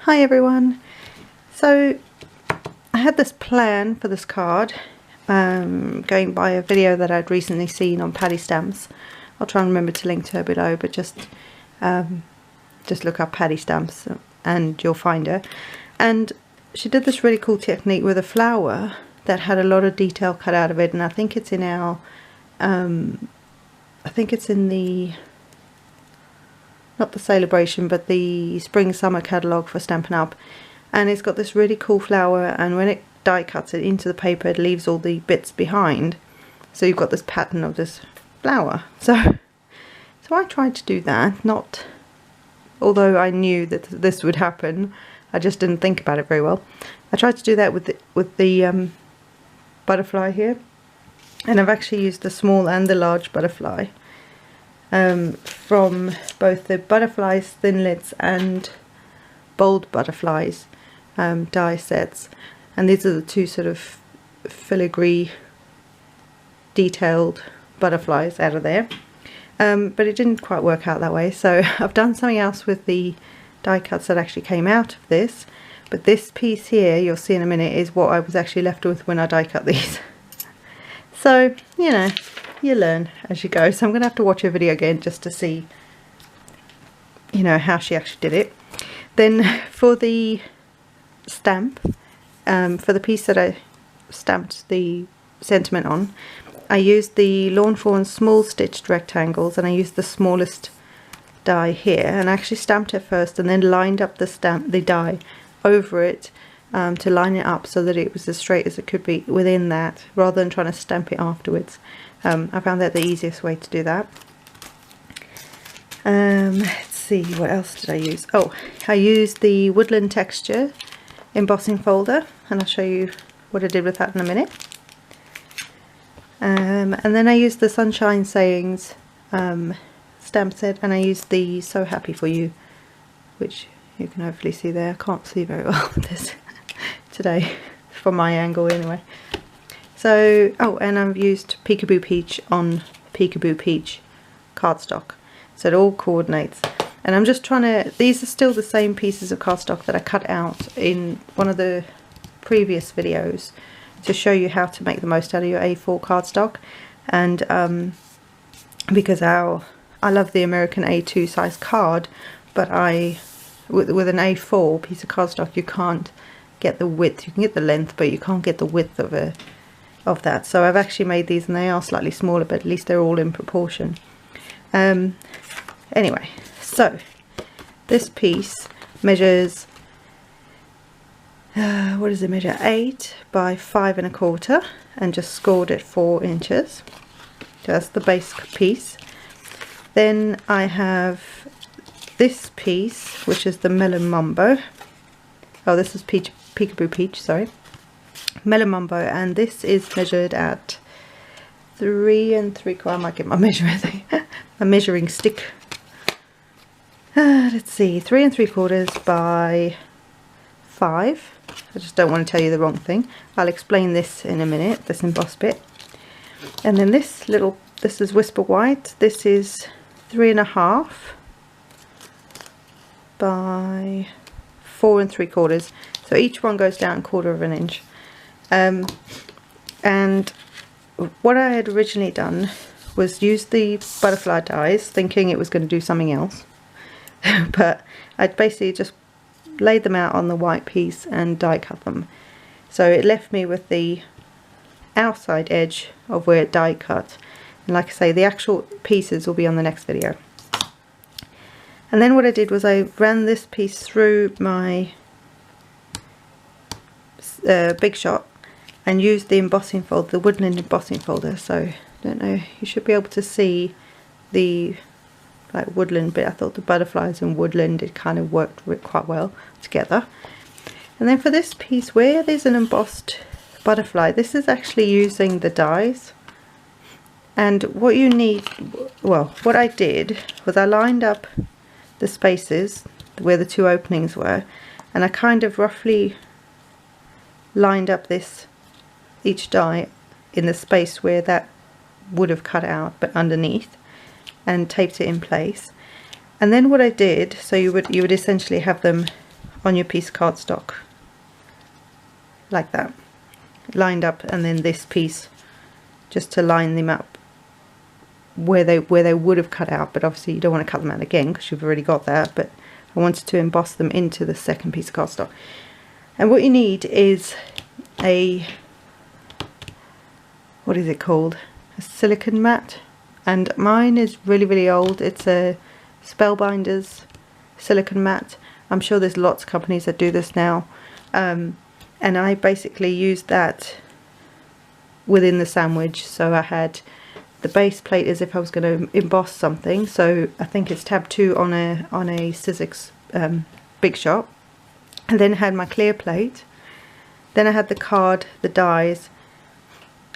Hi everyone. So I had this plan for this card, going by a video that I'd recently seen on Paddy Stamps. I'll try and remember to link to her below, but just look up Paddy Stamps and you'll find her. And she did this really cool technique with a flower that had a lot of detail cut out of it, and I think it's in our I think it's in the, not the celebration, but the spring summer catalogue for Stampin' Up, and it's got this really cool flower, and when it die cuts it into the paper it leaves all the bits behind, so you've got this pattern of this flower. So I tried to do that, not, although I knew that this would happen, I just didn't think about it very well. I tried to do that with the butterfly here, and I've actually used the small and the large butterfly from both the butterflies thinlits and bold butterflies die sets, and these are the two sort of filigree detailed butterflies out of there, but it didn't quite work out that way, so I've done something else with the die cuts that actually came out of this. But this piece here, you'll see in a minute, is what I was actually left with when I die cut these. So, you know, you learn as you go. So I'm going to have to watch her video again just to see, you know, how she actually did it. Then for the stamp, for the piece that I stamped the sentiment on, I used the Lawn Fawn small stitched rectangles, and I used the smallest die here, and I actually stamped it first and then lined up the die over it to line it up so that it was as straight as it could be within that, rather than trying to stamp it afterwards. I found that the easiest way to do that. Let's see, what else did I use? Oh, I used the Woodland Texture embossing folder, and I'll show you what I did with that in a minute. And then I used the Sunshine Sayings stamp set, and I used the So Happy For You, which you can hopefully see there. I can't see very well with this today, from my angle anyway. So, oh, and I've used Peekaboo Peach on Peekaboo Peach cardstock, so it all coordinates. And I'm just trying to, these are still the same pieces of cardstock that I cut out in one of the previous videos to show you how to make the most out of your A4 cardstock. And because I love the American A2 size card, but with an A4 piece of cardstock you can't get the width. You can get the length, but you can't get the width of that. So I've actually made these, and they are slightly smaller, but at least they're all in proportion. Anyway, so this piece measures, what does it measure? 8 by 5 1/4, and just scored it 4 inches. So that's the base piece. Then I have this piece, which is the Melon Mumbo. Oh, this is Peekaboo Peach, sorry. Melon Mumbo, and this is measured at 3 3/4. I might get my measuring thing, my measuring stick. Let's see, 3 3/4 by 5. I just don't want to tell you the wrong thing. I'll explain this in a minute, this embossed bit. And then this is Whisper White. This is 3 1/2 by 4 3/4. So each one goes down 1/4 inch. And what I had originally done was use the butterfly dies, thinking it was going to do something else. But I'd basically just laid them out on the white piece and die cut them. So it left me with the outside edge of where it die cut. And like I say, the actual pieces will be on the next video. And then what I did was I ran this piece through my Big Shot and used the embossing folder, the Woodland embossing folder. So I don't know, you should be able to see the like woodland bit. I thought the butterflies and woodland, it kind of worked quite well together. And then for this piece, where there's an embossed butterfly, this is actually using the dies. And what you need, well, what I did was I lined up the spaces where the two openings were, and I kind of roughly lined up each die in the space where that would have cut out, but underneath, and taped it in place. And then what I did, so you would essentially have them on your piece of cardstock, like that, lined up, and then this piece just to line them up where they would have cut out, but obviously you don't want to cut them out again because you've already got that. But I wanted to emboss them into the second piece of cardstock. And what you need is a, what is it called, a silicone mat, and mine is really old. It's a Spellbinders silicone mat. I'm sure there's lots of companies that do this now, and I basically used that within the sandwich. So I had the base plate as if I was going to emboss something, so I think it's tab 2 on a Sizzix Big Shot, and then I had my clear plate, then I had the card, the dies,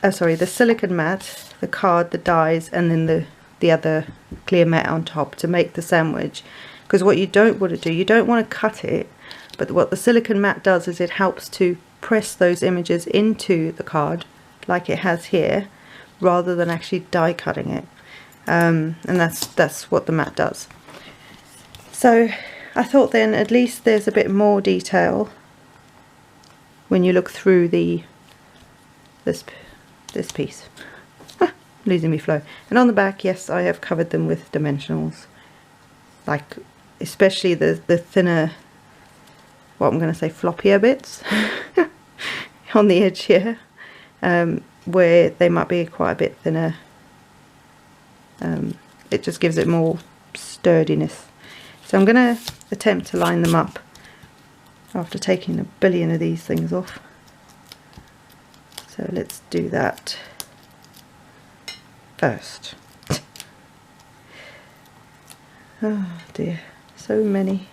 the silicone mat, the card, the dies, and then the other clear mat on top to make the sandwich. Because what you don't want to do, you don't want to cut it, but what the silicone mat does is it helps to press those images into the card like it has here, rather than actually die cutting it, and that's what the mat does. So I thought then at least there's a bit more detail when you look through this piece. Losing me flow. And on the back, yes, I have covered them with dimensionals, like especially the thinner, what I'm going to say, floppier bits on the edge here, where they might be quite a bit thinner. It just gives it more sturdiness. So I'm going to attempt to line them up after taking a billion of these things off. So let's do that first. Oh dear, so many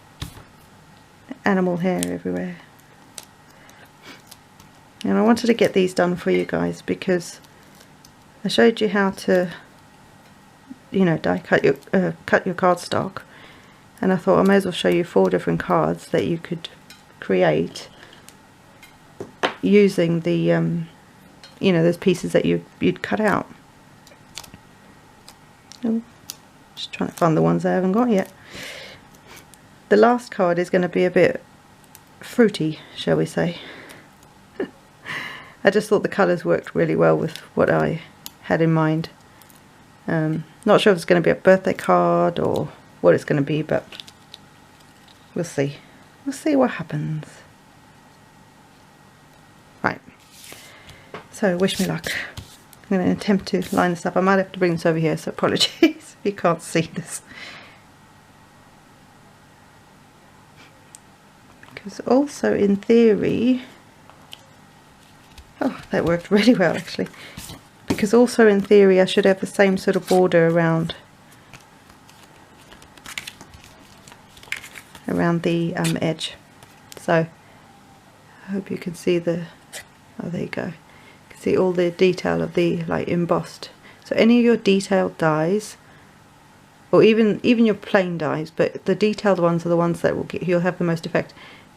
animal hair everywhere. And I wanted to get these done for you guys because I showed you how to, you know, die cut your cardstock, and I thought I may as well show you 4 different cards that you could create using the you know, those pieces that you'd cut out. Oh, just trying to find the ones I haven't got yet. The last card is going to be a bit fruity, shall we say. I just thought the colours worked really well with what I had in mind. Not sure if it's going to be a birthday card or what it's going to be, but we'll see. We'll see what happens. Right. So wish me luck. I'm going to attempt to line this up. I might have to bring this over here, so apologies if you can't see this. Because also in theory, oh, that worked really well actually. Because also in theory I should have the same sort of border around the edge. So I hope you can see the, oh there you go. See all the detail of the like embossed. So any of your detailed dies, or even your plain dies, but the detailed ones are the ones that you'll have the most effect.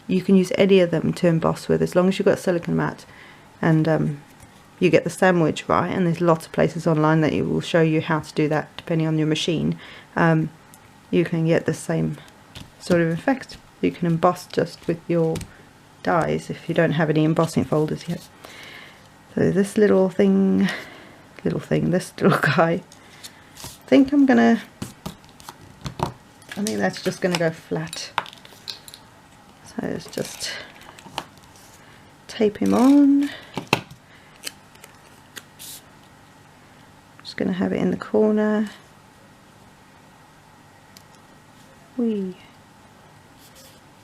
You can use any of them to emboss with, as long as you've got a silicone mat and you get the sandwich right. And there's lots of places online that will show you how to do that depending on your machine. You can get the same sort of effect. You can emboss just with your dies if you don't have any embossing folders yet. So this little thing, this little guy, I think that's just gonna go flat. So let's just tape him on. Just gonna have it in the corner. Whee.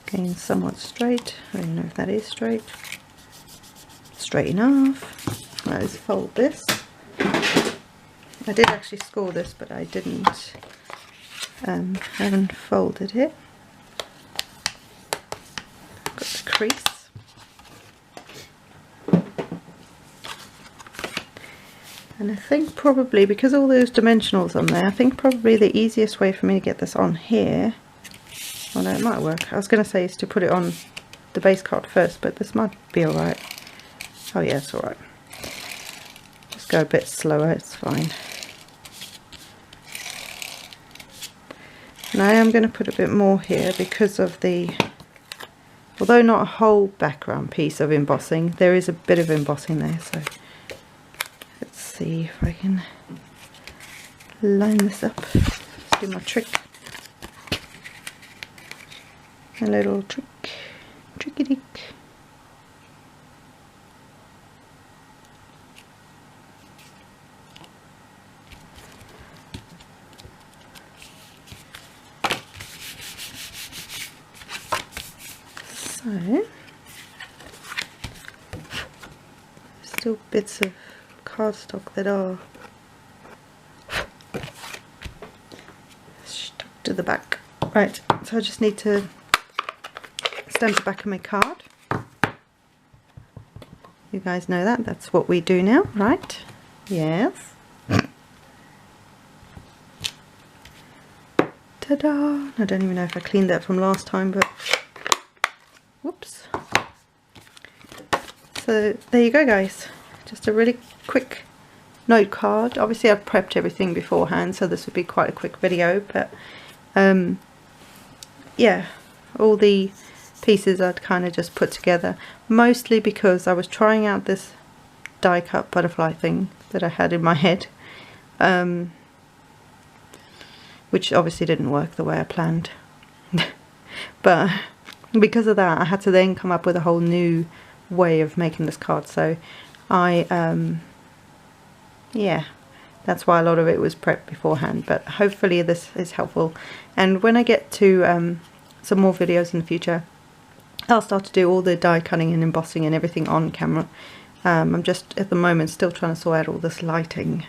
Again, somewhat straight. I don't know if that is straight. Straight enough. Let's fold this. I did actually score this, but I didn't. Haven't folded it. Got the crease. And I think probably, because all those dimensionals on there, I think probably the easiest way for me to get this on here, well no, it might work. I was going to say is to put it on the base card first, but this might be alright. Oh yeah, it's alright. Just go a bit slower, it's fine. Now I'm going to put a bit more here because of the Although not a whole background piece of embossing, there is a bit of embossing there, so let's see if I can line this up. Let's do my trick. A little tricky-dick. So, still bits of cardstock that are stuck to the back. Right, so I just need to stamp the back of my card. You guys know that, that's what we do now, right? Yes. Ta-da! I don't even know if I cleaned that from last time, but whoops. So there you go, guys. Just a really quick note card. Obviously I've prepped everything beforehand, so this would be quite a quick video, but yeah, all the pieces I'd kind of just put together, mostly because I was trying out this die cut butterfly thing that I had in my head, which obviously didn't work the way I planned. But because of that, I had to then come up with a whole new way of making this card. So yeah, that's why a lot of it was prepped beforehand, but hopefully this is helpful. And when I get to some more videos in the future, I'll start to do all the die cutting and embossing and everything on camera. I'm just at the moment still trying to sort out all this lighting.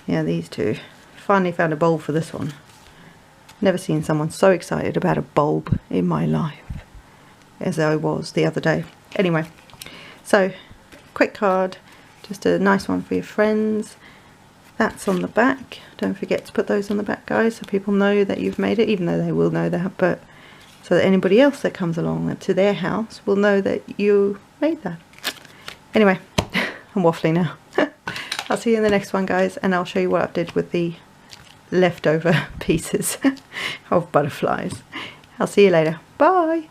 Yeah, these two. Finally found a bulb for this one. Never seen someone so excited about a bulb in my life as I was the other day. Anyway, so quick card, just a nice one for your friends. That's on the back. Don't forget to put those on the back, guys, so people know that you've made it, even though they will know that, but so that anybody else that comes along to their house will know that you made that. Anyway, I'm waffling now. I'll see you in the next one, guys, and I'll show you what I did with the leftover pieces of butterflies. I'll see you later. Bye!